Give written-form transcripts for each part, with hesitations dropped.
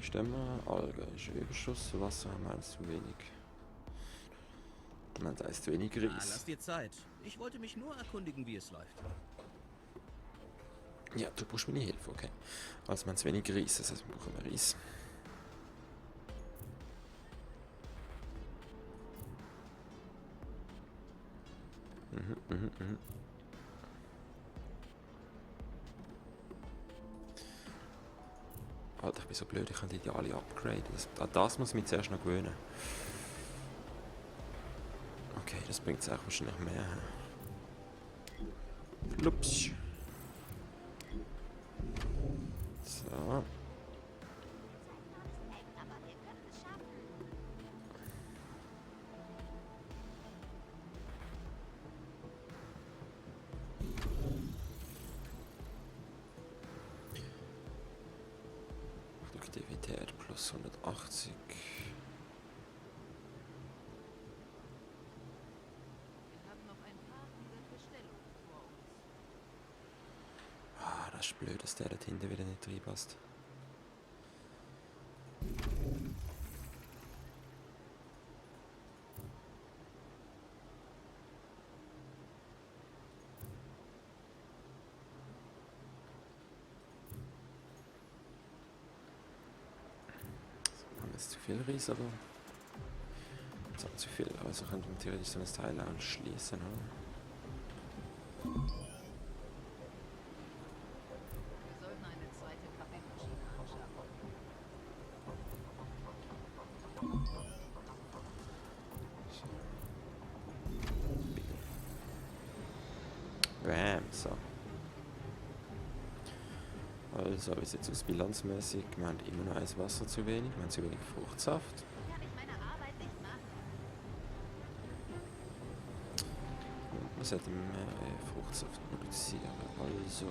Stemmen, Alge ist Überschuss, Wasser haben wir eins zu wenig. Man da ist zu wenig Reis. Lass dir Zeit. Ich wollte mich nur erkundigen, wie es läuft. Ja, du brauchst meine Hilfe, okay. Also wir haben zu wenig Reis, das heißt wir brauchen mehr Reis. Mhm. Alter, ich bin so blöd, ich kann die alle upgraden. An das muss ich mich zuerst noch gewöhnen. Okay, das bringt es auch wahrscheinlich mehr. Ups. So. Produktivität plus 180. Ah, das ist blöd, dass der dort hinten wieder nicht reinpasst. Haben wir jetzt zu viel Reis, aber jetzt haben wir zu viel. Also könnte man theoretisch so ein Teil anschließen, oder? Bam, so. Also, wie sieht es aus bilanzmäßig? Wir haben immer noch eins Wasser zu wenig, wir haben zu wenig Fruchtsaft. Und wir sollten mehr Fruchtsaft produzieren, also...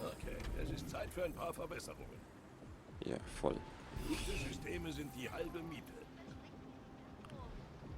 Okay, es ist Zeit für ein paar Verbesserungen. Ja, voll. Gute Systeme sind die halbe Miete.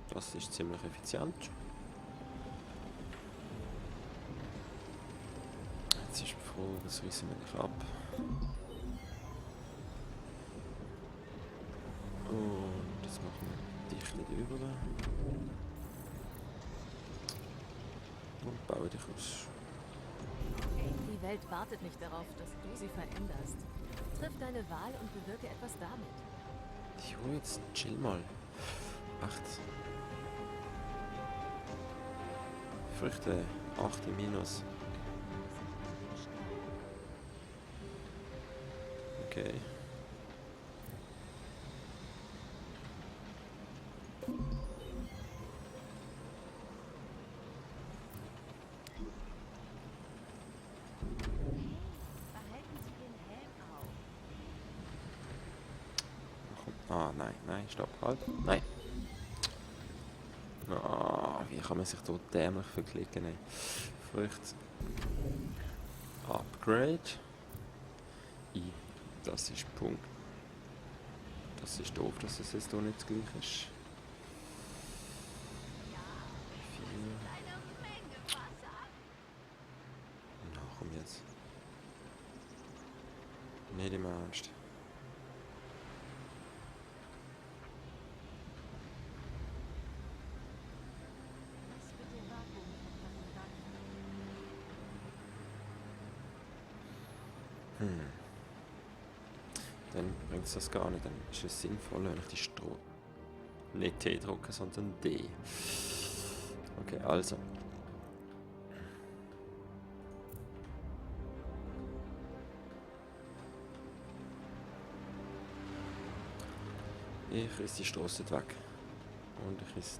Das ist ziemlich effizient. Jetzt ist die Frage, was reissen wir nicht ab? Und jetzt machen wir dich nicht über. Und baue dich aus. Die Welt wartet nicht darauf, dass du sie veränderst. Triff deine Wahl und bewirke etwas damit. Jo, jetzt chill mal. 8. Früchte, 8 im Minus. Okay. Ah, nein, stopp, halt. Nein. Ah, wie kann man sich dort dämlich verklicken? Ey. Früchte. Upgrade. Das ist Punkt. Das ist doof, dass es jetzt hier nicht das gleiche ist. 4. Na komm jetzt. Nicht im Ernst. Dann bringt es das gar nicht. Dann ist es sinnvoll, wenn ich die nicht T drucke, sondern D. Okay, also. Ich riss die Strasse weg. Und ich riss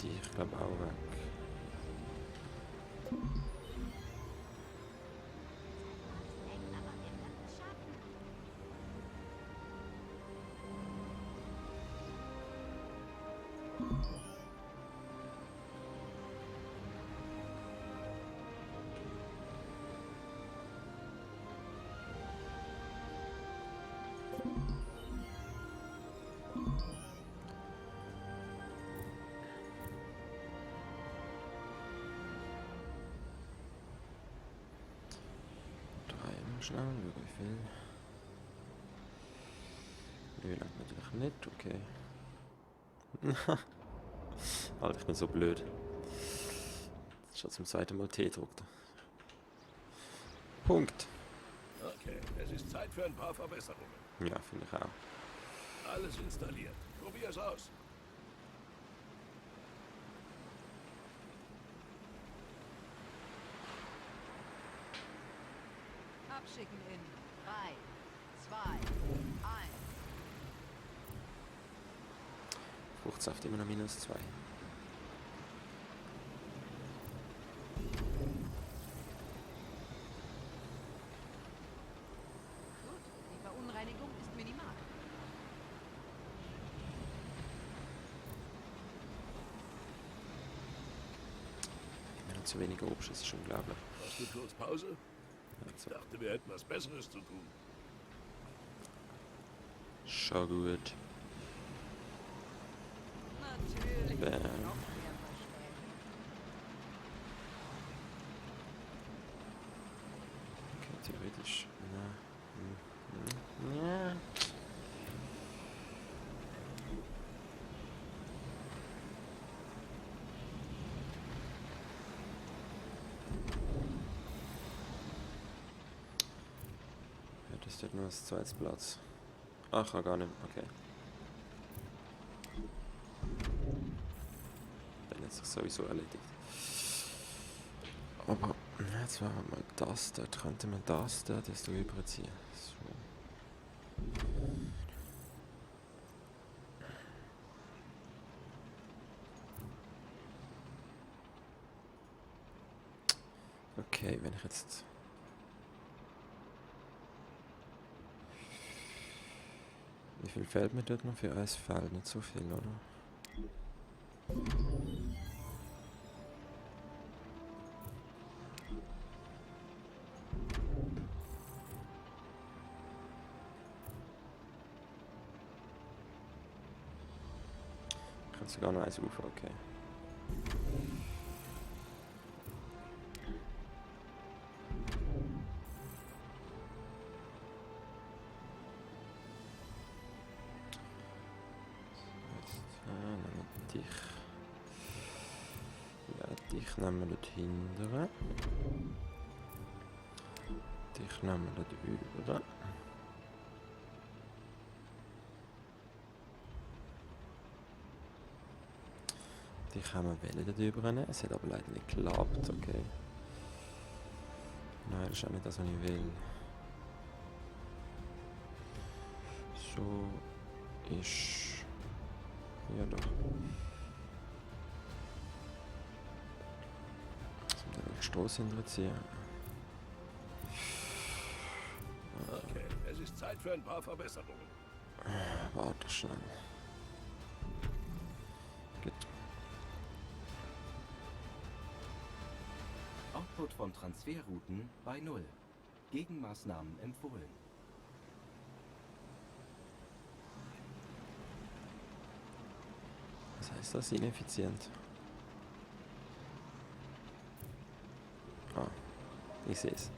die, ich glaube, auch weg. schnell, schauen wie viel. Nö, langt natürlich nicht, okay. Alter, ich bin so blöd. Schon zum zweiten Mal T gedruckt. Punkt. Okay, es ist Zeit für ein paar Verbesserungen. Ja, finde ich auch. Alles installiert. Probier es aus. Abschicken in 3, 2, 1. Fruchtsaft immer noch -2. Gut, die Verunreinigung ist minimal. Immer noch zu wenig Obst, das ist unglaublich. Hast du kurz Pause? Ich Also, dachte, wir hätten was Besseres zu tun. schon gut. Natürlich. Bam. Noch mehr Verspätung. Okay, theoretisch. Ja. Ja, das steht nur als zweites Platz. Ach, gar nicht. Okay. Dann hat sich sowieso erledigt. Aber jetzt war mal das, da könnte man das da überziehen. So. Okay, wenn ich jetzt... Wie viel fällt mir dort noch für Eisfall? Nicht so viel, oder? Kannst sogar noch eins Ufer, okay. Dich. Ja, dich nehmen wir dort hinten. Dich nehmen wir dort über. Dich haben wir Welle dort über. Es hat aber leider nicht geklappt, okay. Nein, das ist auch nicht das, was ich will. So ist... Ja doch. Jetzt muss ich den Stoß hinterziehen. Okay, es ist Zeit für ein paar Verbesserungen. Warte schnell. Gut. Output von Transferrouten bei 0. Gegenmaßnahmen empfohlen. Was heißt das? Ineffizient? Ah, ich sehe es.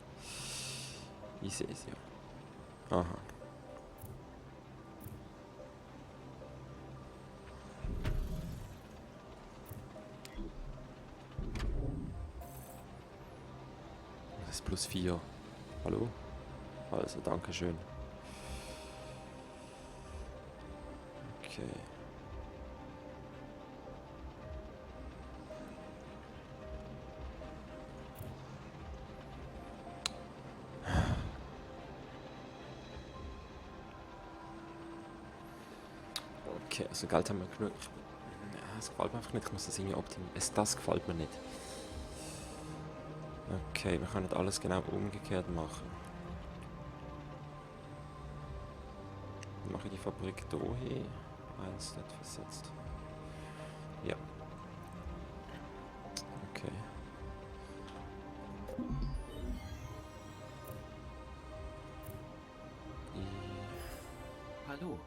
Ich sehe es, ja. Aha. Das ist +4. Hallo? Also, danke schön. Okay. Okay, also Geld haben wir genug. Ja, es gefällt mir einfach nicht. Ich muss das irgendwie optimieren. Das gefällt mir nicht. Okay, wir können nicht alles genau umgekehrt machen. Dann mache ich die Fabrik hier hin. Eins nicht versetzt. Ja. Okay. Hallo.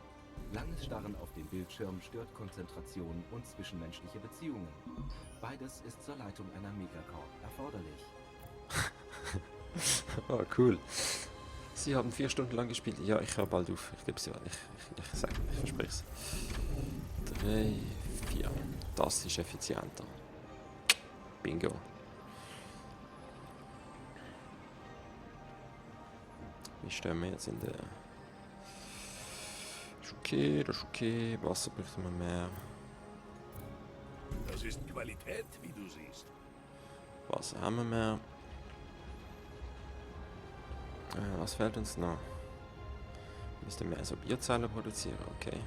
Langes Starren auf dem Bildschirm stört Konzentration und zwischenmenschliche Beziehungen. Beides ist zur Leitung einer Megacorp erforderlich. Oh, cool. Sie haben 4 Stunden lang gespielt. Ja, ich höre bald auf. Ich gebe es ja. Ich sage, ich verspreche es. 3, 4. Das ist effizienter. Bingo. Wie stehen wir jetzt in der... Ist okay, das ist okay. Wasser bräuchten wir mehr. Das ist Qualität, wie du siehst. Wasser haben wir mehr. Was fehlt uns noch? Müssten mehr so Biozellen produzieren, okay.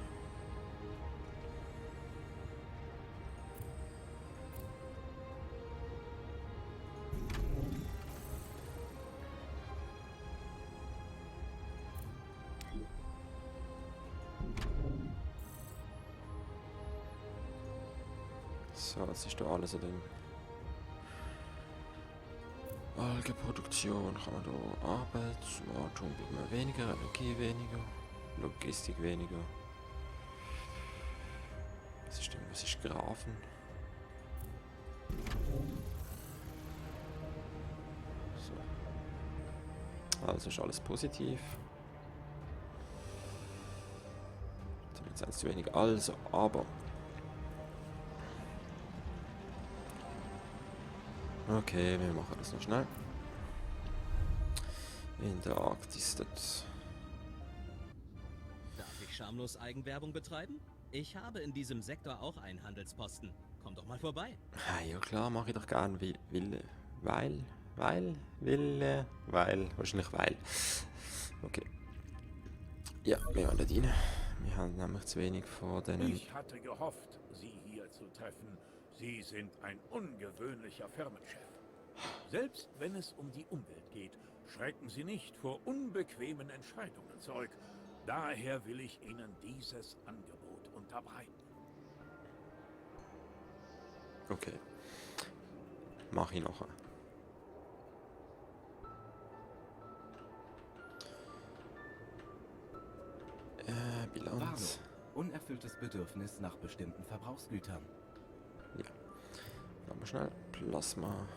So, jetzt ist da alles drin. Algenproduktion kann man da Arbeit, Wartung braucht man weniger, Energie weniger, Logistik weniger. Was ist denn, was ist Grafen? So. Also ist alles positiv. Jetzt sind es zu wenig, also, aber... Okay, wir machen das noch schnell. In der Arktis, das... Darf ich schamlos Eigenwerbung betreiben? Ich habe in diesem Sektor auch einen Handelsposten. Komm doch mal vorbei. Ja klar, mache ich doch gern, weil, wahrscheinlich weil. Okay. Ja, wir wollen nicht rein. Wir haben nämlich zu wenig von denen... Ich hatte gehofft, Sie hier zu treffen. Sie sind ein ungewöhnlicher Firmenchef. Selbst wenn es um die Umwelt geht, schrecken Sie nicht vor unbequemen Entscheidungen zurück. Daher will ich Ihnen dieses Angebot unterbreiten. Okay. Mach ich noch. Bilanz. Warnung. Unerfülltes Bedürfnis nach bestimmten Verbrauchsgütern. Ja. Machen wir schnell. Plasma.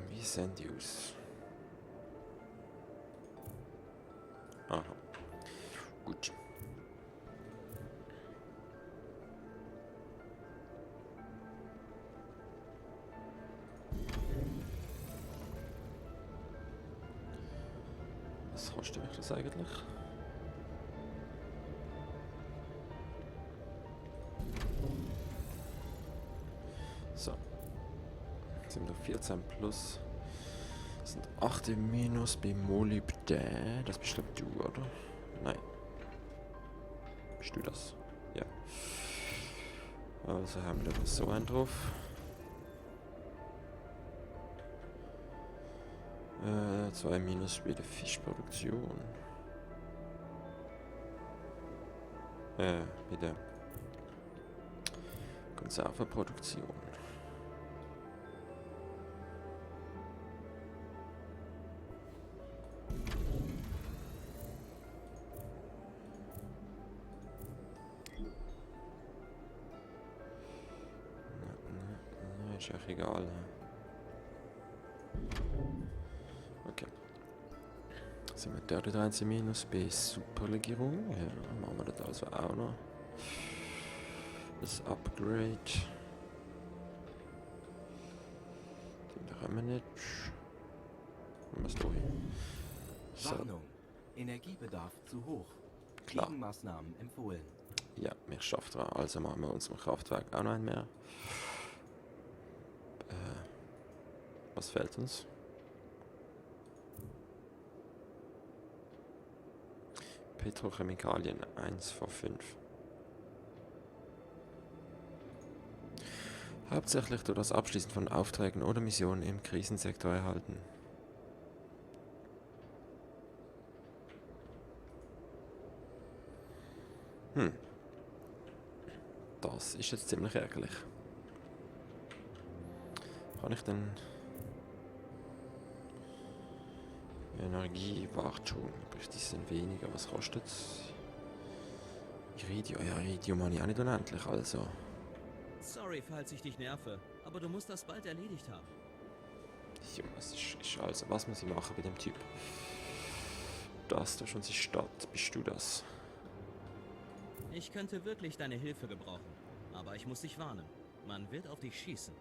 Wie sehen die aus? Aha. Gut. Was kostet mich das eigentlich? So. Jetzt sind wir 14 plus. Das sind 8 im Minus bei Molybdän. Das bist glaub du, oder? Nein. Bist du das? Ja. Also haben wir da so einen drauf. 2 minus bei der Fischproduktion. Bei der Konservenproduktion. Ist ja egal. Okay. Sind wir dort 13 minus bei Superlegierung? Ja, machen wir das also auch noch. Das Upgrade. Den haben wir nicht. Was da hin? So, Warnung. Energiebedarf zu hoch. klar. Gegenmaßnahmen empfohlen. Ja, wir schaffen dran. Also machen wir unserem Kraftwerk auch noch einen mehr. Was fehlt uns? Petrochemikalien 1 von 5. Hauptsächlich durch das Abschließen von Aufträgen oder Missionen im Krisensektor erhalten. Das ist jetzt ziemlich ärgerlich. Kann ich denn... Energiewartung, bricht es denn weniger? Was kostet es? Iridium, ja, Iridium habe ich auch nicht unendlich, also. Sorry, falls ich dich nerve, aber du musst das bald erledigt haben. Medium. Ist also, was muss ich machen bei dem Typ? Das da schon die Stadt. Bist du das? Ich könnte wirklich deine Hilfe gebrauchen. Aber ich muss dich warnen. Man wird auf dich schießen.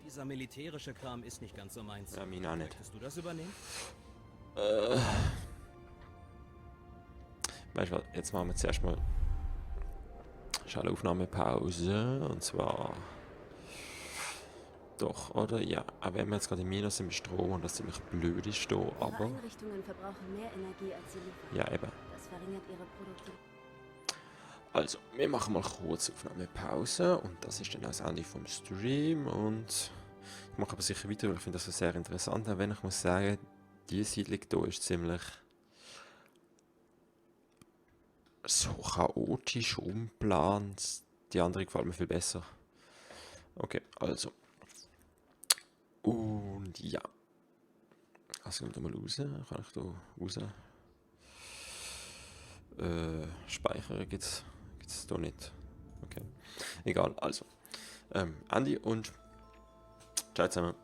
Dieser militärische Kram ist nicht ganz so meins. Ja, mich auch nicht. Möchtest du das übernehmen? Weißt du was, jetzt machen wir zuerst mal eine Aufnahmepause. Und zwar... Doch, oder? Ja, aber wenn wir jetzt gerade im Minus sind mit Strom und das ziemlich blöd ist da, Ihre aber... Einrichtungen verbrauchen mehr Energie, als sie liefern. Ja, eben. Das verringert ihre Produktivität. Also, wir machen mal kurz Aufnahmepause und das ist dann auch das Ende vom Stream und ich mache aber sicher weiter, weil ich finde das sehr interessant, auch wenn ich muss sagen, die Siedlung hier ist ziemlich so chaotisch umplant, die andere gefällt mir viel besser. Okay, also. Und ja. Also gehen wir mal raus, kann ich hier raus? Speichern gibt's hier nicht. Okay. Egal, also. Andi und ciao zusammen.